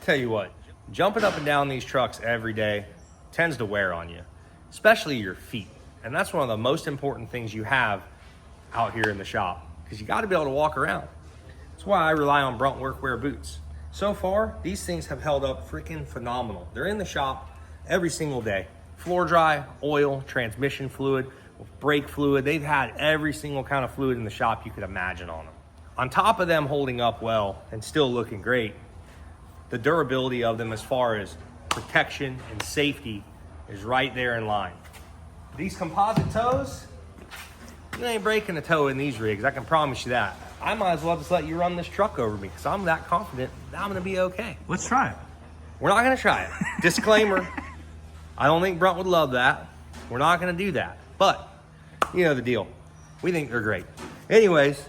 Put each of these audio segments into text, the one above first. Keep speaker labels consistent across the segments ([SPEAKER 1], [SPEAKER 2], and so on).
[SPEAKER 1] Tell you what, jumping up and down these trucks every day tends to wear on you, especially your feet. And that's one of the most important things you have out here in the shop, because you got to be able to walk around. That's why I rely on Brunt Workwear boots. So far, these things have held up freaking phenomenal. They're in the shop every single day. Floor dry, oil, transmission fluid, brake fluid. They've had every single kind of fluid in the shop you could imagine on them. On top of them holding up well and still looking great, the durability of them as far as protection and safety is right there in line. These composite toes, you ain't breaking a toe in these rigs, I can promise you that. I might as well just let you run this truck over me because I'm that confident that I'm gonna be okay.
[SPEAKER 2] Let's try it.
[SPEAKER 1] We're not gonna try it. Disclaimer, I don't think Brunt would love that. We're not gonna do that, but you know the deal. We think they're great. Anyways,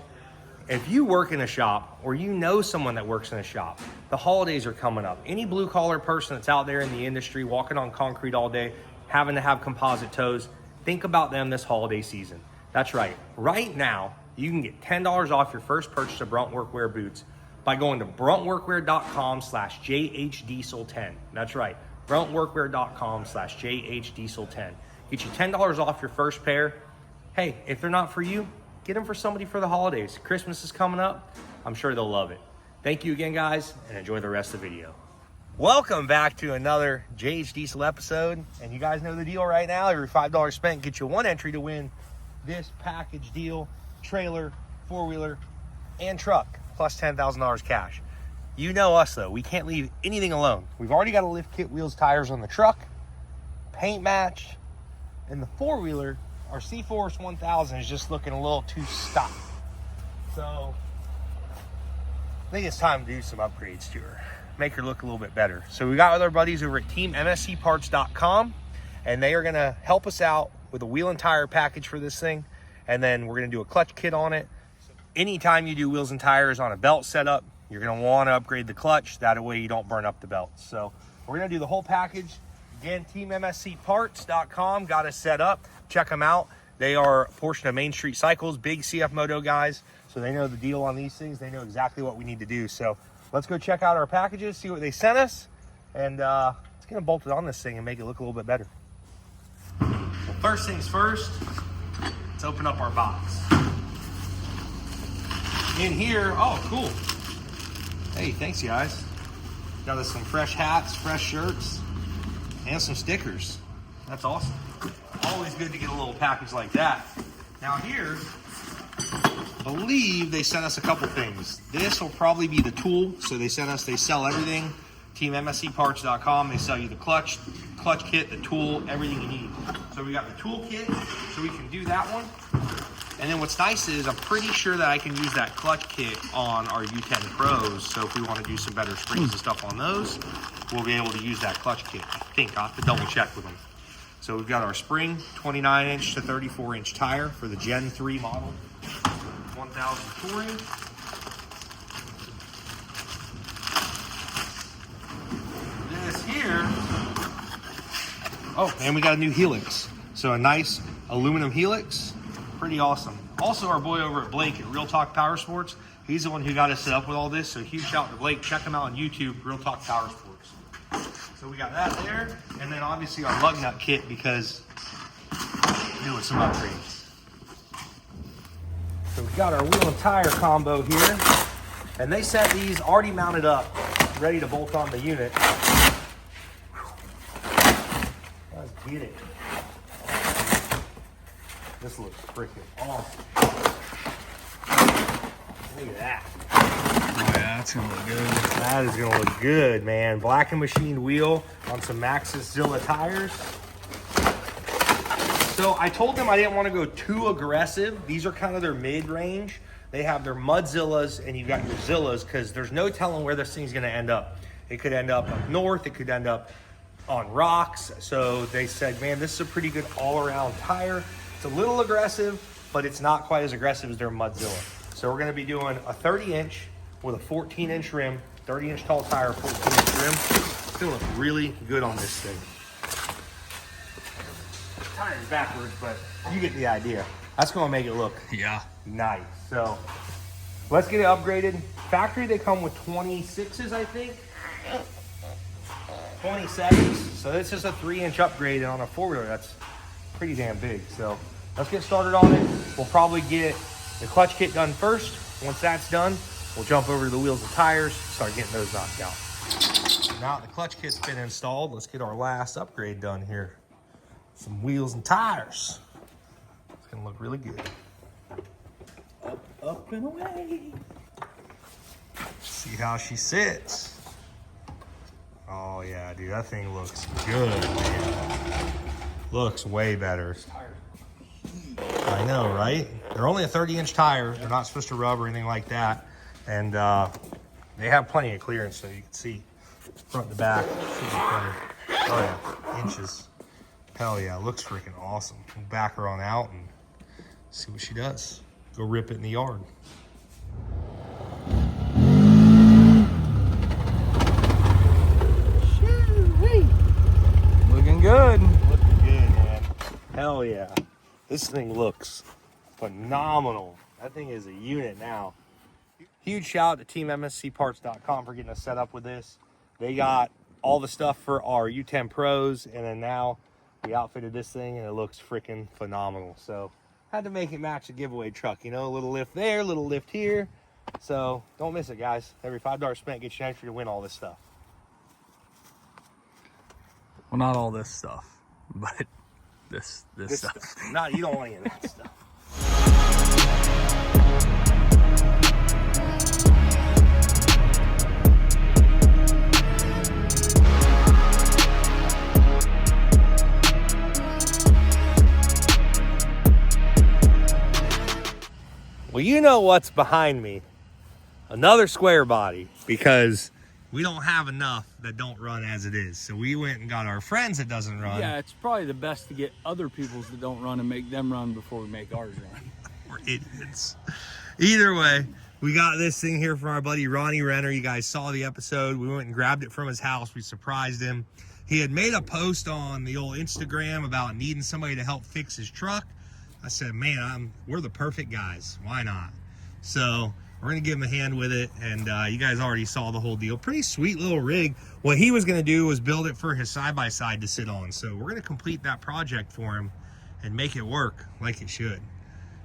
[SPEAKER 1] if you work in a shop or you know someone that works in a shop, the holidays are coming up. Any blue collar person that's out there in the industry walking on concrete all day, having to have composite toes, think about them this holiday season. That's right. Right now, you can get $10 off your first purchase of Brunt Workwear boots by going to bruntworkwear.com/jhdiesel10. That's right. bruntworkwear.com/jhdiesel10. Get you $10 off your first pair. Hey, if they're not for you, get them for somebody for the holidays. Christmas is coming up. I'm sure they'll love it. Thank you again, guys, and enjoy the rest of the video. Welcome back to another JH Diesel episode. And you guys know the deal right now. Every $5 spent gets you one entry to win this package deal, trailer, four-wheeler, and truck, plus $10,000 cash. You know us, though. We can't leave anything alone. We've already got a lift kit, wheels, tires on the truck, paint match, and the four-wheeler, our C-Force 1000 is just looking a little too stock. So I think it's time to do some upgrades to her, make her look a little bit better. So we got with our buddies over at teammscparts.com, and they are gonna help us out with a wheel and tire package for this thing. And then we're gonna do a clutch kit on it. Anytime you do wheels and tires on a belt setup, you're gonna wanna upgrade the clutch. That way you don't burn up the belt. So we're gonna do the whole package. Again, teammscparts.com got us set up. Check them out. They are a portion of Main Street Cycles, big CF Moto guys. So they know the deal on these things. They know exactly what we need to do. So let's go check out our packages, see what they sent us. And let's get them bolted on this thing and make it look a little bit better. Well, first things first, let's open up our box. In here, oh, cool. Hey, thanks, guys. Got us some fresh hats, fresh shirts, and some stickers. That's awesome. Always good to get a little package like that. Now here, I believe they sent us a couple things. This will probably be the tool. So they sell everything. TeamMSCparts.com. They sell you the clutch kit, the tool, everything you need. So we got the tool kit, so we can do that one. And then what's nice is I'm pretty sure that I can use that clutch kit on our U10 Pros. So if we want to do some better springs and stuff on those, we'll be able to use that clutch kit. I think I'll have to double check with them. So we've got our spring 29-inch to 34-inch tire for the Gen 3 model 1000 touring. This here, oh, and we got a new helix. So a nice aluminum helix, pretty awesome. Also our boy over at Blake at Real Talk Power Sports, he's the one who got us set up with all this. So huge shout out to Blake. Check him out on YouTube, Real Talk Power Sports. So we got that there, and then obviously our lug nut kit because we're doing some upgrades. So we got our wheel and tire combo here, and they set these already mounted up, ready to bolt on the unit. Let's get it. This looks freaking awesome. Look at that.
[SPEAKER 2] Oh yeah, that's gonna look good.
[SPEAKER 1] That is gonna look good, man. Black and machined wheel on some Maxxis Zilla tires. So I told them I didn't want to go too aggressive. These are kind of their mid-range. They have their Mudzillas and you've got your Zillas because there's no telling where this thing's gonna end up. It could end up north, it could end up on rocks. So they said, man, this is a pretty good all-around tire. It's a little aggressive, but it's not quite as aggressive as their Mudzilla. So we're gonna be doing a 30-inch with a 14-inch rim, 30-inch tall tire, 14-inch rim. It's gonna look really good on this thing. The tire's backwards, but you get the idea. That's gonna make it look nice. So let's get it upgraded. Factory, they come with 26s, I think. 27s. So this is a 3-inch upgrade, and on a 4-wheeler, that's pretty damn big. So let's get started on it. We'll probably get the clutch kit done first. Once that's done, we'll jump over to the wheels and tires, start getting those knocked out. Now that the clutch kit's been installed, let's get our last upgrade done here. Some wheels and tires. It's gonna look really good. Up and away. See how she sits. Oh yeah, dude, that thing looks good, man. Looks way better. I know, right? They're only a 30-inch tire. They're not supposed to rub or anything like that. And they have plenty of clearance, so you can see front to back. Oh yeah, inches. Hell yeah, looks freaking awesome. We'll back her on out and see what she does. Go rip it in the yard.
[SPEAKER 2] Looking good.
[SPEAKER 1] Looking good, man. Hell yeah. This thing looks phenomenal. That thing is a unit now. Huge shout out to teammscparts.com for getting us set up with this. They got all the stuff for our U10 Pros, and then now we outfitted this thing, and it looks freaking phenomenal. So had to make it match the giveaway truck. You know, a little lift there, a little lift here. So don't miss it, guys. Every $5 spent gets you an entry to win all this stuff.
[SPEAKER 2] Well, not all this stuff, but this stuff.
[SPEAKER 1] Not, you don't want any of that stuff. Well, you know what's behind me. Another square body, because we don't have enough that don't run as it is. So we went and got our friends that doesn't run.
[SPEAKER 2] Yeah, it's probably the best to get other people's that don't run and make them run before we make ours run.
[SPEAKER 1] We're idiots. Either way, we got this thing here from our buddy Ronnie Renners. You guys saw the episode. We went and grabbed it from his house. We surprised him. He had made a post on the old Instagram about needing somebody to help fix his truck. I said, man, we're the perfect guys. Why not? So we're going to give him a hand with it, and you guys already saw the whole deal. Pretty sweet little rig. What he was going to do was build it for his side-by-side to sit on. So we're going to complete that project for him and make it work like it should.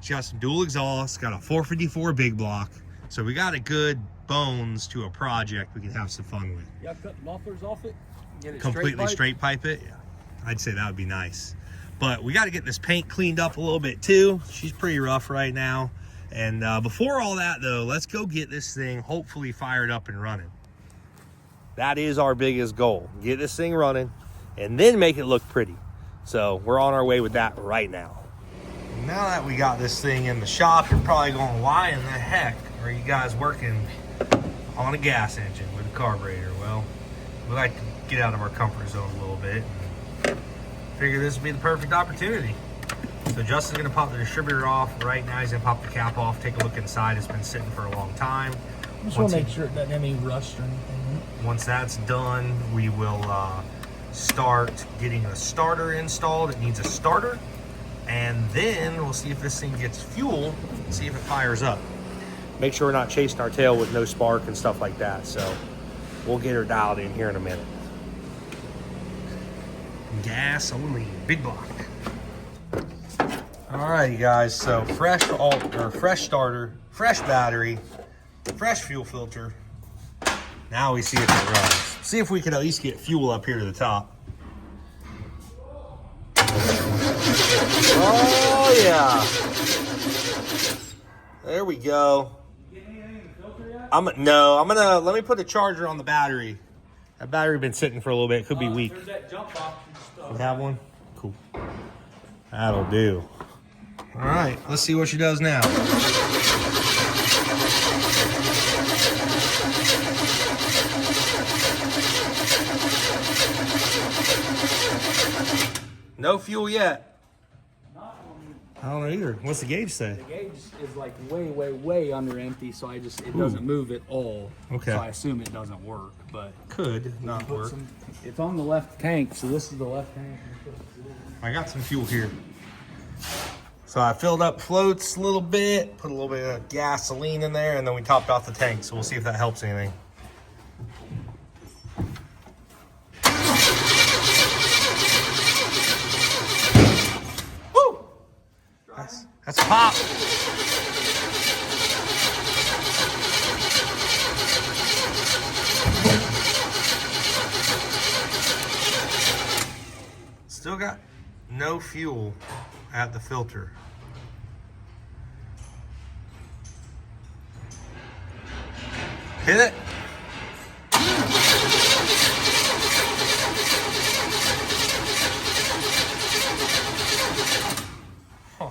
[SPEAKER 1] She got some dual exhaust, got a 454 big block. So we got a good bones to a project we can have some fun with.
[SPEAKER 2] Yeah, cut the mufflers off it. Get it
[SPEAKER 1] Completely straight pipe it? Yeah, I'd say that would be nice. But we got to get this paint cleaned up a little bit too. She's pretty rough right now. And before all that though, let's go get this thing hopefully fired up and running. That is our biggest goal. Get this thing running and then make it look pretty. So we're on our way with that right now. Now that we got this thing in the shop, you're probably going, why in the heck are you guys working on a gas engine with a carburetor? Well, we like to get out of our comfort zone a little bit. Figure this would be the perfect opportunity. So Justin's gonna pop the distributor off right now. He's gonna pop the cap off, take a look inside. It's been sitting for a long time.
[SPEAKER 3] Just want to make sure it doesn't have any rust or anything.
[SPEAKER 1] Once that's done, we will start getting a starter installed. It needs a starter. And then we'll see if this thing gets fuel, see if it fires up. Make sure we're not chasing our tail with no spark and stuff like that. So we'll get her dialed in here in a minute. Gasoline, big block. Alrighty guys, so fresh starter, fresh battery, fresh fuel filter. Now we see if it runs. See if we can at least get fuel up here to the top. Oh yeah. There we go. Let me put a charger on the battery. That battery been sitting for a little bit. It could be weak.
[SPEAKER 2] There's that jump box and stuff.
[SPEAKER 1] You have one? Cool. That'll do. All right, let's see what she does now. No fuel yet. I don't know either. What's the gauge say?
[SPEAKER 2] The gauge is like way under empty, so it doesn't move at all.
[SPEAKER 1] Okay.
[SPEAKER 2] So I assume it doesn't work, but
[SPEAKER 1] Could not work.
[SPEAKER 2] It's on the left tank, so this is the left tank.
[SPEAKER 1] I got some fuel here. So I filled up floats a little bit, put a little bit of gasoline in there, and then we topped off the tank. So we'll see if that helps anything. That's pop. Still got no fuel at the filter. Hit it. Huh.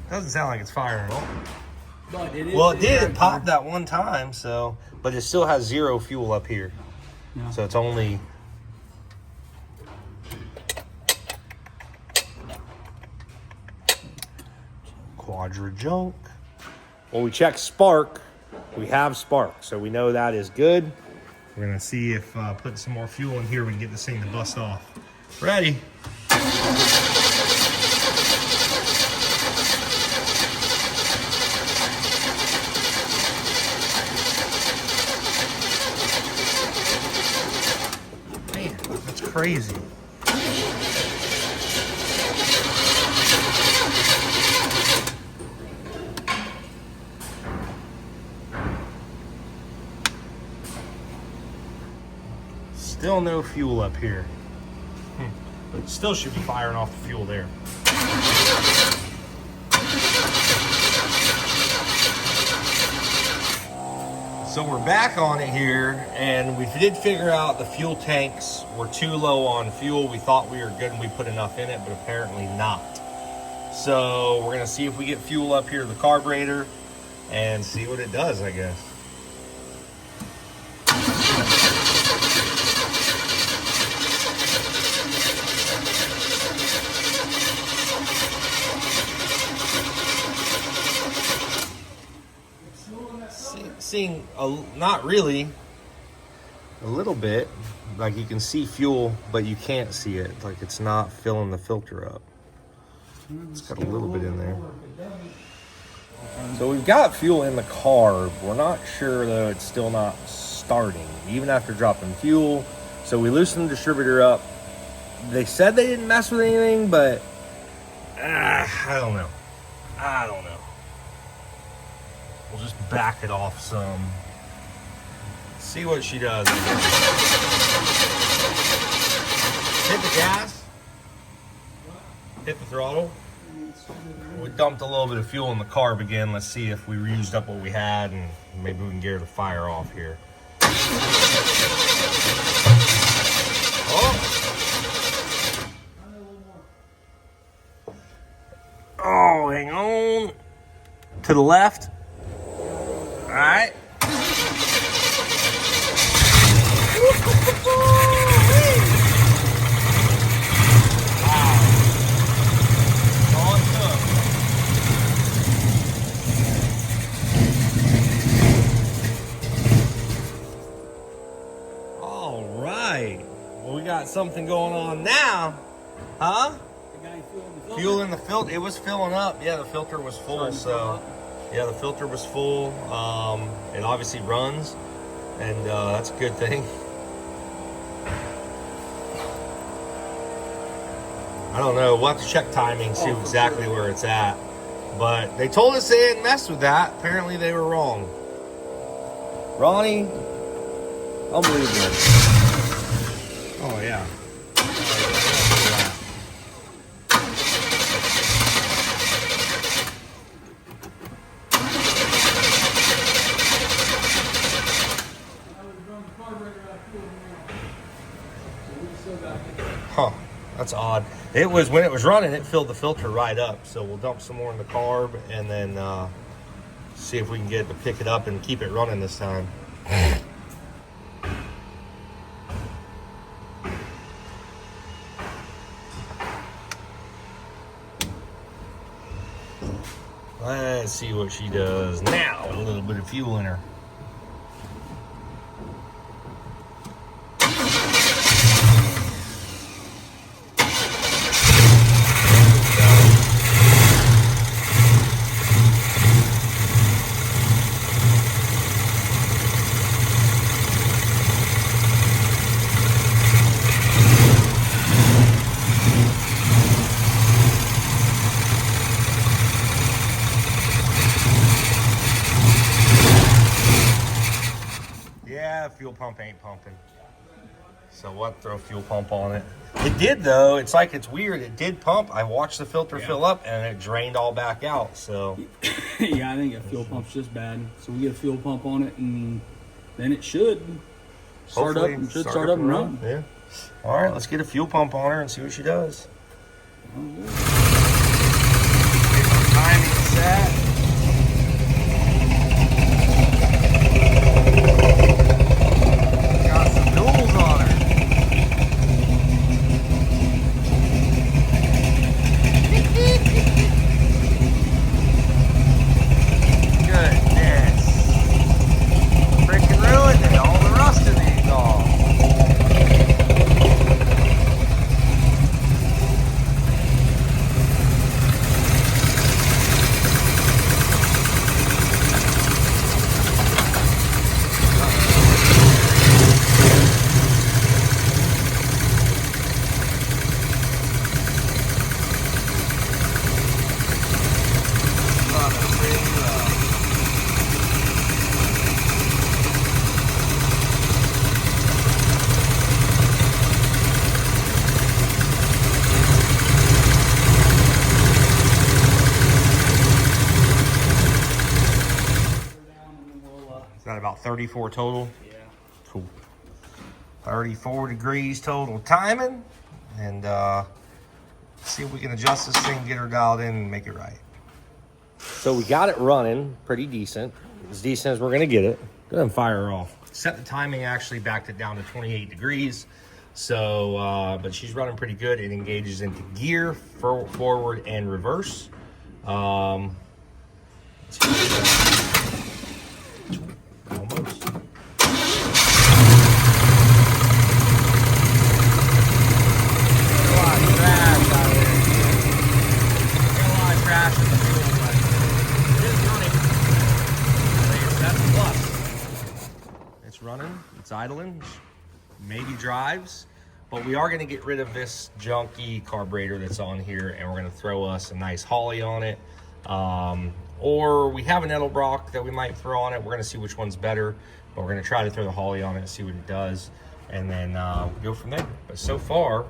[SPEAKER 1] Doesn't sound like it's firing at all.
[SPEAKER 2] But it is.
[SPEAKER 1] Well, it did. It popped that one time, so, but it still has 0 fuel up here.
[SPEAKER 2] Yeah.
[SPEAKER 1] So it's only. Quadra junk. When we check spark, we have spark, so we know that is good. We're gonna see if putting some more fuel in here, we can get this thing to bust off. Ready? Man, that's crazy. Still no fuel up here. But it still should be firing off the fuel there. So we're back on it here, and we did figure out the fuel tanks were too low on fuel. We thought we were good and we put enough in it, but apparently not. So we're gonna see if we get fuel up here to the carburetor and see what it does, I guess. Seeing not really, a little bit, like you can see fuel, but you can't see it. Like it's not filling the filter up. It's got a little bit in there. So we've got fuel in the carb. We're not sure though, it's still not starting, even after dropping fuel. So we loosened the distributor up. They said they didn't mess with anything, but I don't know. I don't know. We'll just back it off some. See what she does. Hit the gas. Hit the throttle. We dumped a little bit of fuel in the carb again. Let's see if we used up what we had, and maybe we can get her to fire off here. Oh, hang on. To the left. All right. All right. Well, we got something going on now, huh? Fuel in the filter. It was filling up. Yeah, the filter was full. So, yeah, the filter was full. It obviously runs, and that's a good thing. I don't know. We'll have to check timing, see exactly where it's at. But they told us they didn't mess with that. Apparently, they were wrong. Ronnie, unbelievable. Oh yeah. Huh, that's odd. It was, when it was running, it filled the filter right up. So we'll dump some more in the carb and then see if we can get it to pick it up and keep it running this time. Let's see what she does now with a little bit of fuel in her. Yeah, fuel pump ain't pumping. So we'll have to throw a fuel pump on it. It did though. It's like it's weird. It did pump. I watched the filter fill up and it drained all back out. So
[SPEAKER 2] yeah, I think a fuel pump's just bad. So we get a fuel pump on it, and then it should start up.
[SPEAKER 1] hopefully
[SPEAKER 2] It should start up and run.
[SPEAKER 1] Yeah. All right, let's get a fuel pump on her and see what she does. Get our timing set. Got some duals on her. Goodness. Freaking ruined it. All the rust in these off. Is that about 34 total?
[SPEAKER 2] Yeah.
[SPEAKER 1] Cool. 34 degrees total timing. And see if we can adjust this thing, get her dialed in, and make it right. So we got it running pretty decent. As decent as we're going to get it. Go ahead and fire her off. Set the timing, actually backed it down to 28 degrees. So, but she's running pretty good. It engages into gear, forward and reverse. Almost. Running, it's idling, maybe drives, but we are going to get rid of this junky carburetor that's on here, and we're going to throw us a nice Holly on it, or we have an Edelbrock that we might throw on it. We're going to see which one's better, but we're going to try to throw the Holly on it and see what it does, and then go from there. But so far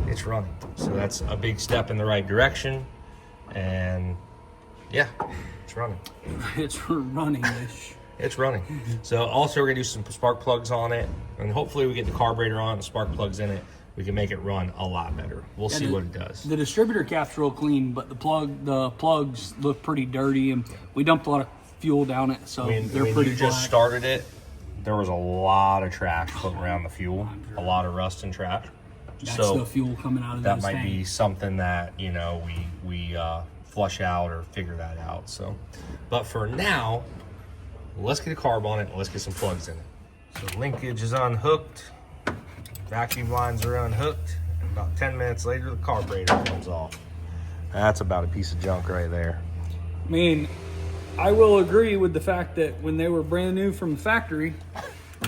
[SPEAKER 1] it's running, so that's a big step in the right direction. And yeah, it's running.
[SPEAKER 2] It's running-ish.
[SPEAKER 1] It's running. So also we're gonna do some spark plugs on it, and hopefully we get the carburetor on, the spark plugs in it, we can make it run a lot better. We'll see what it does.
[SPEAKER 2] The distributor cap's real clean, but the plugs look pretty dirty, and we dumped a lot of fuel down it, so they're
[SPEAKER 1] when
[SPEAKER 2] pretty
[SPEAKER 1] you just
[SPEAKER 2] black.
[SPEAKER 1] started it, there was a lot of trash floating around the fuel, a lot of rust and trash.
[SPEAKER 2] That's
[SPEAKER 1] so
[SPEAKER 2] the fuel coming out of
[SPEAKER 1] that
[SPEAKER 2] those
[SPEAKER 1] might be
[SPEAKER 2] tanks.
[SPEAKER 1] something that we flush out or figure that out. So, but for now, let's get a carb on it and let's get some plugs in it. So linkage is unhooked, vacuum lines are unhooked, and about 10 minutes later the carburetor comes off. That's about a piece of junk right there.
[SPEAKER 2] I mean, I will agree with the fact that when they were brand new from the factory,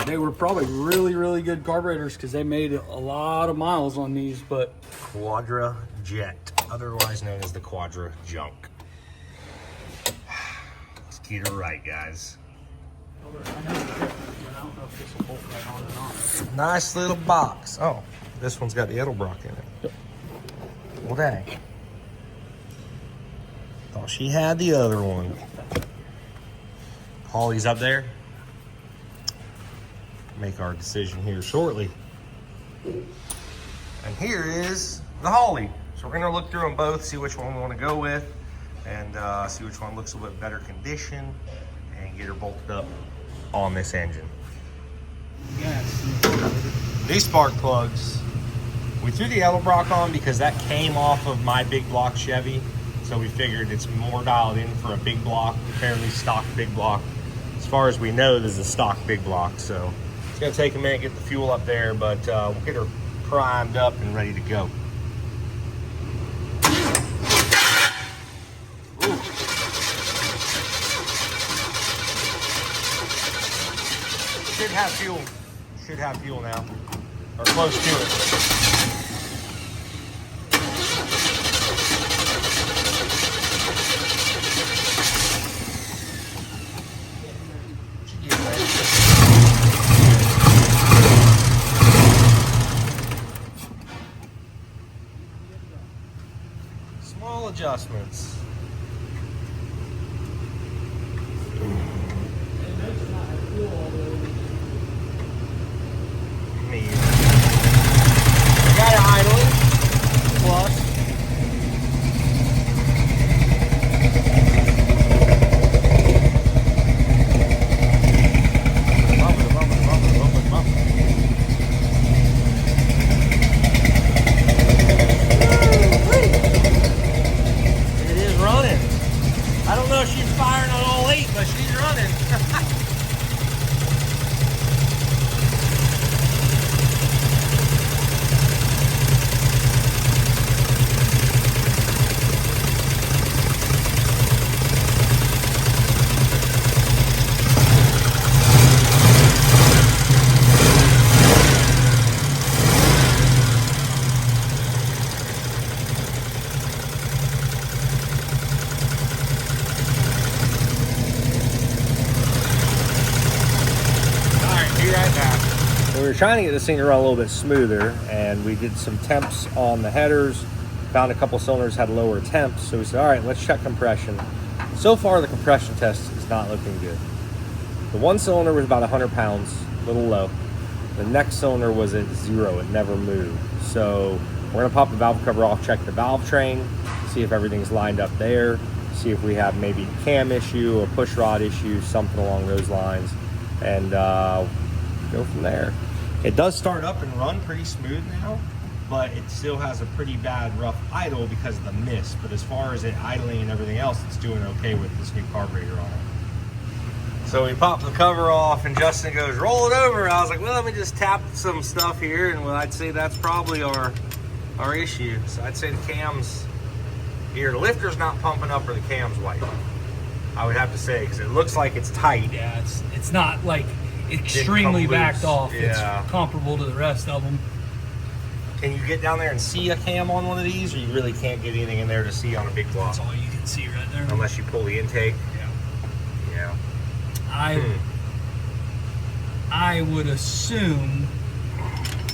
[SPEAKER 2] they were probably really, really good carburetors because they made a lot of miles on these, but...
[SPEAKER 1] Quadra Jet, otherwise known as the Quadra Junk. Let's get her right, guys. Nice little box. Oh, this one's got the Edelbrock in it. Well, dang. Thought she had the other one. Holly's up there. Make our decision here shortly. And here is the Holly. So we're gonna look through them both, see which one we want to go with, and see which one looks a little bit better condition, and get her bolted up on this engine.
[SPEAKER 2] Yes.
[SPEAKER 1] These spark plugs, we threw the Edelbrock on because that came off of my big block Chevy, so we figured it's more dialed in for a big block, fairly stock big block. As far as we know, this is a stock big block, so it's gonna take a minute to get the fuel up there, but we'll get her primed up and ready to go. Should have fuel. Should have fuel now, or close to it. adjustments. Me. Got it idling. Plus. It is running. I don't know if she's firing on all 8, but she's running. So we were trying to get this thing to run a little bit smoother, and we did some temps on the headers, found a couple cylinders had lower temps, so we said, all right, let's check compression. So far, the compression test is not looking good. The one cylinder was about 100 pounds, a little low. The next cylinder was at 0, it never moved. So we're gonna pop the valve cover off, check the valve train, see if everything's lined up there, see if we have maybe a cam issue, a push rod issue, something along those lines, and go from there. It does start up and run pretty smooth now, but it still has a pretty bad rough idle because of the mist. But as far as it idling and everything else, it's doing okay with this new carburetor on it. So we popped the cover off and Justin goes, roll it over. I was like, well, let me just tap some stuff here, and I'd say that's probably our issue. So I'd say the cam's, either the lifter's not pumping up or the cam's white. I would have to say, because it looks like it's tight.
[SPEAKER 2] Yeah, it's not like extremely backed off.
[SPEAKER 1] Yeah.
[SPEAKER 2] It's comparable to the rest of them.
[SPEAKER 1] Can you get down there and see a cam on one of these, or you really can't get anything in there to see on a big block?
[SPEAKER 2] That's all you can see right there.
[SPEAKER 1] Unless you pull the intake.
[SPEAKER 2] Yeah.
[SPEAKER 1] Yeah.
[SPEAKER 2] I would assume.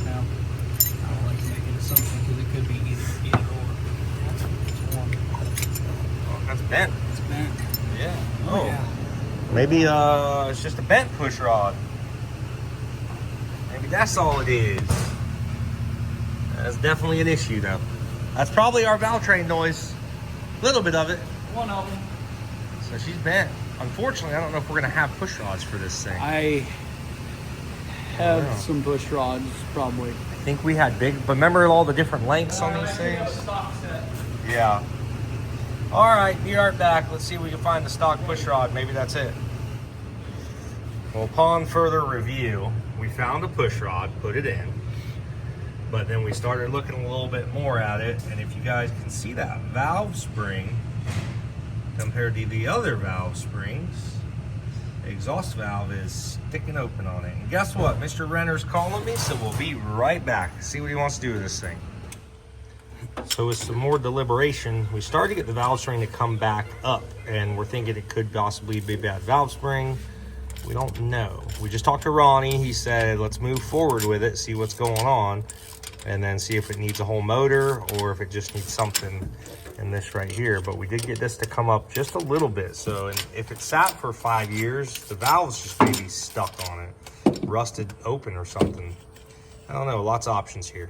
[SPEAKER 2] Now, I don't like to make an assumption because it could be either or.
[SPEAKER 1] Oh, that's bent.
[SPEAKER 2] It's bent.
[SPEAKER 1] Yeah.
[SPEAKER 2] Oh yeah.
[SPEAKER 1] Maybe it's just a bent push rod. Maybe that's all it is. That's definitely an issue though. That's probably our valve train noise. A little bit of it.
[SPEAKER 2] One of them.
[SPEAKER 1] So she's bent. Unfortunately, I don't know if we're gonna have push rods for this thing.
[SPEAKER 2] I have some push rods, probably.
[SPEAKER 1] I think we had big, but remember all the different lengths on these things?
[SPEAKER 2] Stock set.
[SPEAKER 1] Yeah. All right, be right back. Let's see if we can find the stock push rod. Maybe that's it. Well, upon further review, we found a push rod, put it in, but then we started looking a little bit more at it, and if you guys can see that valve spring compared to the other valve springs, the exhaust valve is sticking open on it. And guess what? Mr. Renner's calling me, so we'll be right back. See what he wants to do with this thing. So with some more deliberation, we started to get the valve spring to come back up, and we're thinking it could possibly be a bad valve spring. We don't know. We just talked to Ronnie. He said, let's move forward with it, see what's going on, and then see if it needs a whole motor or if it just needs something in this right here. But we did get this to come up just a little bit. So if it sat for 5 years, the valve's just maybe stuck on it, rusted open or something. I don't know, lots of options here.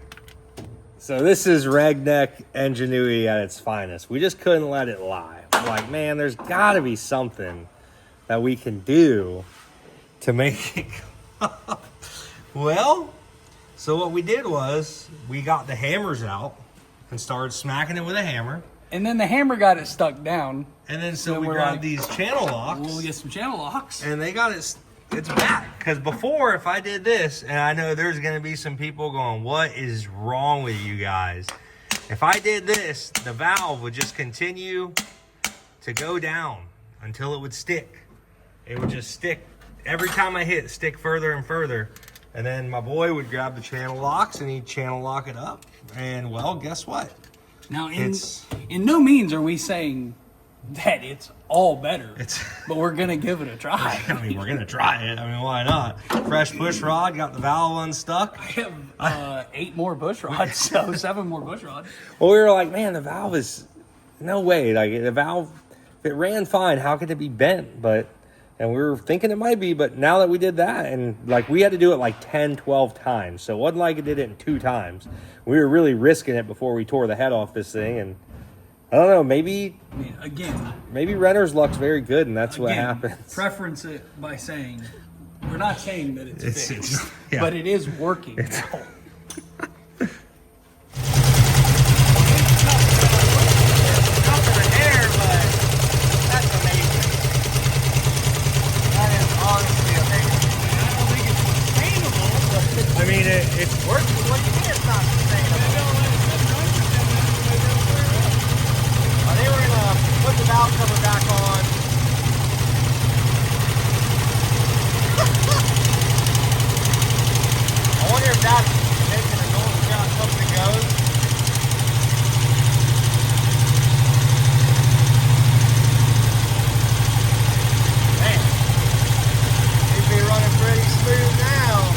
[SPEAKER 1] So this is Regneck ingenuity at its finest. We just couldn't let it lie. We're like, man, there's gotta be something that we can do to make it well, so what we did was we got the hammers out and started smacking it with a hammer.
[SPEAKER 2] And then the hammer got it stuck down.
[SPEAKER 1] And then so we
[SPEAKER 2] we're
[SPEAKER 1] grabbed
[SPEAKER 2] like,
[SPEAKER 1] these channel locks.
[SPEAKER 2] We'll get some channel locks.
[SPEAKER 1] And they got it's back. Because before, if I did this, and I know there's going to be some people going, what is wrong with you guys? If I did this, the valve would just continue to go down until it would stick. It would just stick. Every time I hit, stick further and further. And then my boy would grab the channel locks and he'd channel lock it up. And well, guess what?
[SPEAKER 2] Now, in no means are we saying that it's all better, but we're going to give it a try.
[SPEAKER 1] I mean, we're going to try it. I mean, why not? Fresh push rod, got the valve unstuck.
[SPEAKER 2] I have 8 more push rods, so 7 more push rods.
[SPEAKER 1] Well, we were like, man, the valve is no way. Like the valve, if it ran fine, how could it be bent? And we were thinking it might be, but now that we did that, and like we had to do it like 10, 12 times. So it wasn't like it did it in 2 times. We were really risking it before we tore the head off this thing. And I don't know, maybe Renner's luck's very good, and that's what happens.
[SPEAKER 2] Preference it by saying, we're not saying that it's fixed,
[SPEAKER 1] yeah.
[SPEAKER 2] but it is working now.
[SPEAKER 1] I mean, it's working. What do you mean it's not sustainable? I think we're going to put the valve cover back on. I wonder if that's making a noise. See how something goes. Man, seems to be running pretty smooth now.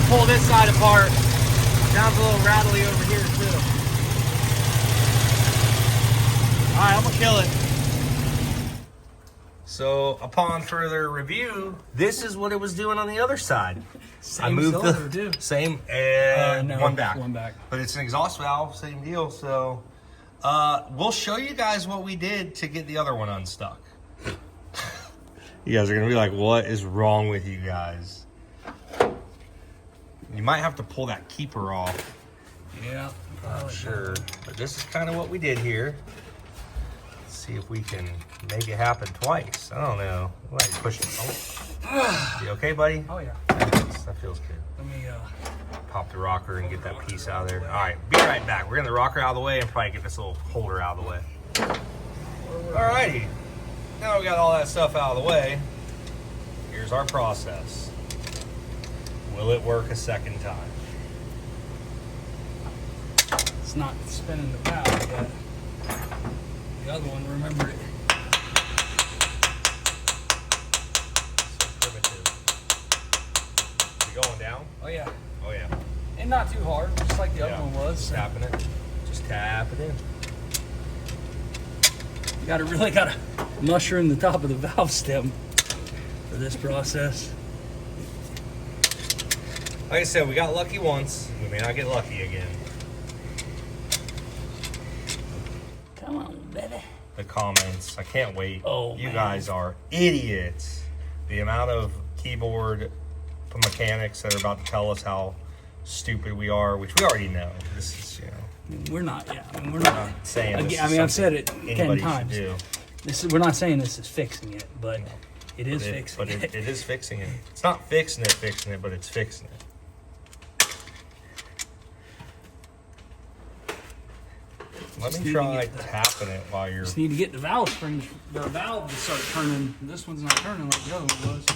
[SPEAKER 1] Pull this side apart. Sounds a little rattly over here too. Alright, I'm gonna kill it. So upon further review, this is what it was doing on the other side.
[SPEAKER 2] Same
[SPEAKER 1] I moved
[SPEAKER 2] cylinder,
[SPEAKER 1] the
[SPEAKER 2] too.
[SPEAKER 1] same and
[SPEAKER 2] No,
[SPEAKER 1] one back.
[SPEAKER 2] One back.
[SPEAKER 1] But it's an exhaust valve, same deal. So we'll show you guys what we did to get the other one unstuck. You guys are gonna be like, what is wrong with you guys? You might have to pull that keeper off.
[SPEAKER 2] Yeah,
[SPEAKER 1] I'm sure. But this is kind of what we did here. Let's see if we can make it happen twice. I don't know. Like push it. Oh. You okay, buddy?
[SPEAKER 2] Oh yeah.
[SPEAKER 1] That feels good.
[SPEAKER 2] Let me
[SPEAKER 1] pop the rocker and get that piece out of there. All right, be right back. We're getting the rocker out of the way and probably get this little holder out of the way. All righty. Now we got all that stuff out of the way. Here's our process. Will it work a second time?
[SPEAKER 2] It's not spinning the valve yet. The other one, remember it.
[SPEAKER 1] So primitive. You going down?
[SPEAKER 2] Oh yeah.
[SPEAKER 1] Oh yeah.
[SPEAKER 2] And not too hard, just like the other one was.
[SPEAKER 1] Just tapping it. Just tap it in.
[SPEAKER 2] You really gotta mushroom the top of the valve stem for this process.
[SPEAKER 1] Like I said, we got lucky once. We may not get lucky again.
[SPEAKER 2] Come on, baby.
[SPEAKER 1] The comments. I can't wait.
[SPEAKER 2] Oh,
[SPEAKER 1] you
[SPEAKER 2] man.
[SPEAKER 1] guys are idiots. The amount of keyboard mechanics that are about to tell us how stupid we are, which we already know. This is,
[SPEAKER 2] We're not, yeah. I mean, we're
[SPEAKER 1] I'm
[SPEAKER 2] not
[SPEAKER 1] not saying this
[SPEAKER 2] again,
[SPEAKER 1] is
[SPEAKER 2] I've said it
[SPEAKER 1] something
[SPEAKER 2] 10
[SPEAKER 1] anybody
[SPEAKER 2] times.
[SPEAKER 1] should do.
[SPEAKER 2] We're not saying this is fixing it, but it is fixing it.
[SPEAKER 1] But it is fixing it. It's not fixing it, but it's fixing it. Let me try tapping it while you're...
[SPEAKER 2] Just need to get the valve springs, the valve to start turning. This one's not turning like the other one was.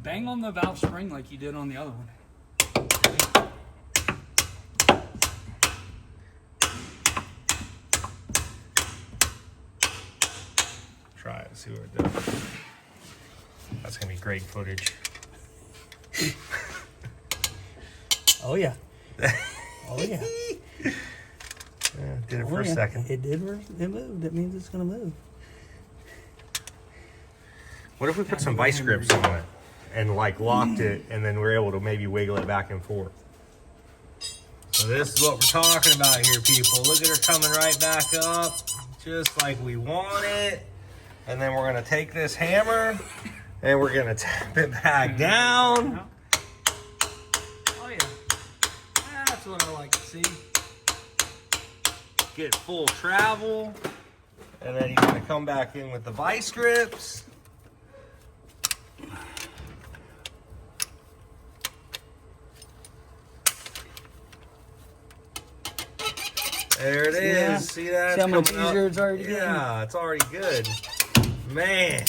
[SPEAKER 2] Bang on the valve spring like you did on the other one.
[SPEAKER 1] Try it, see what it does. That's gonna be great footage.
[SPEAKER 2] Oh yeah. Oh yeah.
[SPEAKER 1] Did it for a second.
[SPEAKER 2] It did. It moved. That means it's gonna move.
[SPEAKER 1] What if we put some vice grips on it and like locked it, and then we're able to maybe wiggle it back and forth? So this is what we're talking about here, people. Look at her coming right back up, just like we want it. And then we're gonna take this hammer and we're gonna tap it back down.
[SPEAKER 2] Oh yeah. That's what I like to see.
[SPEAKER 1] Get full travel. And then you're gonna come back in with the vice grips. There it is.
[SPEAKER 2] Yeah.
[SPEAKER 1] See that?
[SPEAKER 2] See how much
[SPEAKER 1] coming up?
[SPEAKER 2] easier it's already getting?
[SPEAKER 1] Yeah, it's already good. Man.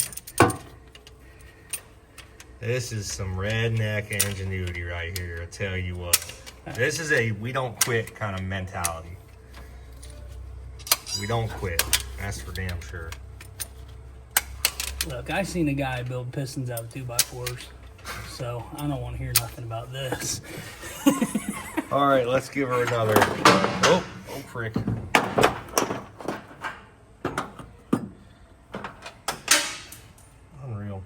[SPEAKER 1] This is some redneck ingenuity right here, I tell you what. This is a we don't quit kind of mentality. We don't quit, that's for damn sure.
[SPEAKER 2] Look, I seen a guy build pistons out of 2x4s, so I don't want to hear nothing about this.
[SPEAKER 1] All right, let's give her another. Oh frick. Unreal.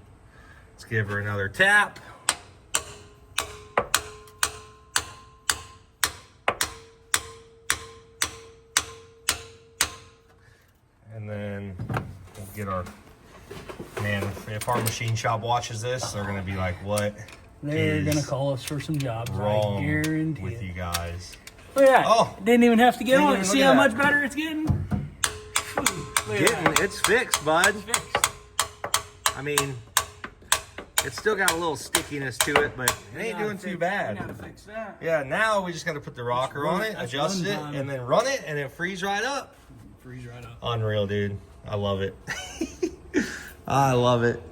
[SPEAKER 1] Let's give her another tap. And then we'll get our, man, if our machine shop watches this, they're gonna be like, what
[SPEAKER 2] They're gonna call us for some jobs,
[SPEAKER 1] wrong
[SPEAKER 2] I guarantee
[SPEAKER 1] with
[SPEAKER 2] it.
[SPEAKER 1] you guys?
[SPEAKER 2] Look at that.
[SPEAKER 1] Oh.
[SPEAKER 2] Didn't even have to get
[SPEAKER 1] Didn't
[SPEAKER 2] on
[SPEAKER 1] even
[SPEAKER 2] it.
[SPEAKER 1] look
[SPEAKER 2] See
[SPEAKER 1] at
[SPEAKER 2] how
[SPEAKER 1] that.
[SPEAKER 2] much better it's getting? Look at that.
[SPEAKER 1] It's fixed, bud.
[SPEAKER 2] It's fixed.
[SPEAKER 1] I mean, it's still got a little stickiness to it, but it ain't doing too bad.
[SPEAKER 2] You gotta fix that.
[SPEAKER 1] Yeah, now we just gotta put the rocker on it,
[SPEAKER 2] That's
[SPEAKER 1] adjust it,
[SPEAKER 2] runtime.
[SPEAKER 1] and then run it, and it frees right up.
[SPEAKER 2] Freeze right up.
[SPEAKER 1] Unreal, dude. I love it. I love it.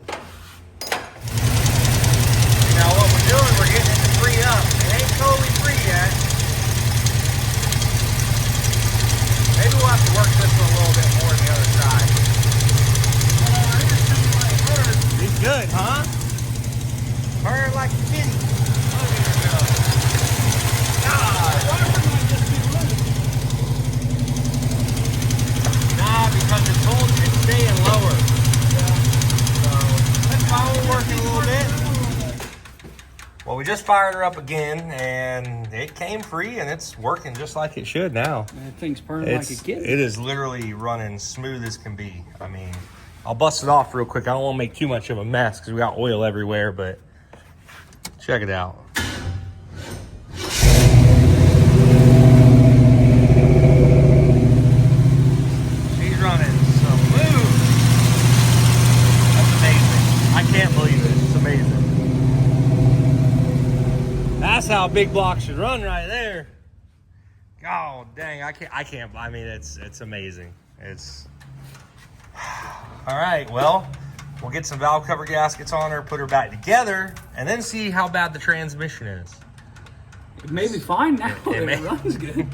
[SPEAKER 1] Now what we're doing, we're getting it to free up. It ain't totally free yet. Maybe we'll have to work this one a little bit more on the other side. He's good, huh? Burn like a kitty. Look at her go. God. Nah, because it's staying lower. So that's fine, we're working a little bit. Well, we just fired her up again, and it came free, and it's working just like it should now.
[SPEAKER 2] That thing's purring like a kitten.
[SPEAKER 1] It is literally running smooth as can be. I mean, I'll bust it off real quick. I don't want to make too much of a mess because we got oil everywhere, but check it out. She's running smooth. That's amazing. I can't believe it. It's amazing. That's how big blocks should run right there. God dang, I can't, I mean, it's amazing. It's, all right, well, we'll get some valve cover gaskets on her, put her back together, and then see how bad the transmission is.
[SPEAKER 2] It may be fine now.
[SPEAKER 1] may-
[SPEAKER 2] It runs good.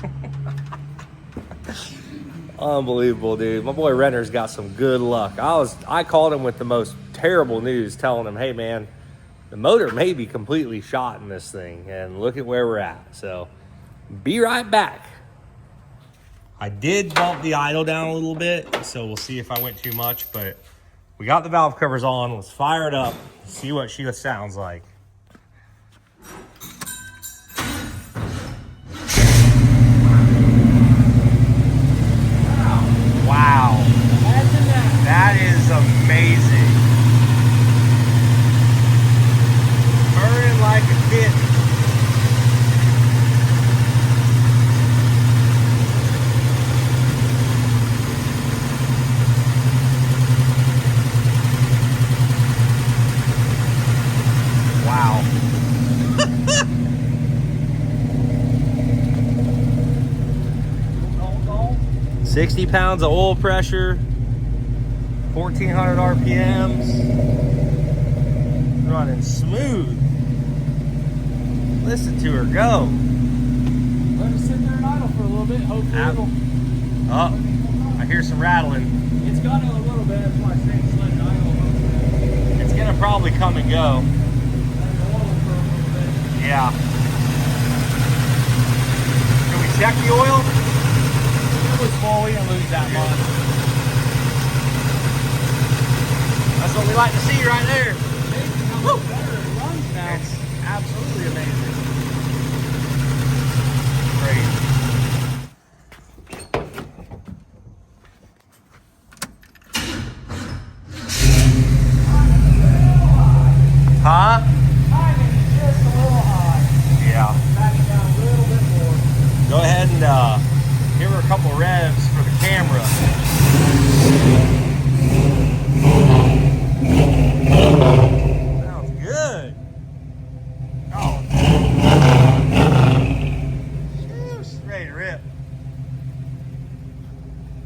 [SPEAKER 1] Unbelievable, dude. My boy Renner's got some good luck. I called him with the most terrible news, telling him, hey man, the motor may be completely shot in this thing, and look at where we're at. So be right back. I did bump the idle down a little bit, so we'll see if I went too much, but we got the valve covers on. Let's fire it up, see what she sounds like. Wow. That is amazing. Burning like a kitten. Wow. 60 pounds of oil pressure, 1,400 RPMs, running smooth. Listen to her go.
[SPEAKER 2] Let it sit there and idle for a little bit. Hopefully it'll...
[SPEAKER 1] Oh, I hear some rattling.
[SPEAKER 2] It's gone a little bit. That's why I say it's letting idle.
[SPEAKER 1] It's gonna probably come and go.
[SPEAKER 2] Let it oil for a little bit.
[SPEAKER 1] Yeah. Can we check the oil?
[SPEAKER 2] It was full. We didn't lose that much.
[SPEAKER 1] That's what we like to see right there.
[SPEAKER 2] How much better it runs now.
[SPEAKER 1] It's absolutely amazing. Crazy. Huh?
[SPEAKER 2] Timing is just a little high.
[SPEAKER 1] Yeah.
[SPEAKER 2] Back it down a little bit more.
[SPEAKER 1] Go ahead and give her a couple revs for the camera. Sounds good. Oh. Sheesh, ready to rip.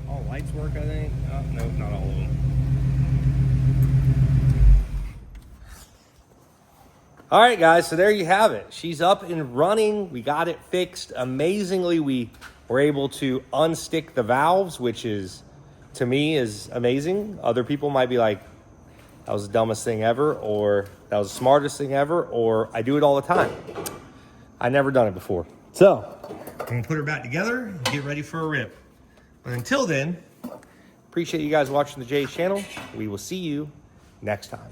[SPEAKER 1] All lights work, I think. Oh, nope, not all of them. All right, guys, so there you have it. She's up and running. We got it fixed. Amazingly, we were able to unstick the valves, which is, to me, is amazing. Other people might be like, that was the dumbest thing ever, or that was the smartest thing ever, or I do it all the time. I never done it before. So, I'm gonna put her back together and get ready for a rip. But until then, appreciate you guys watching the Jay's channel. We will see you next time.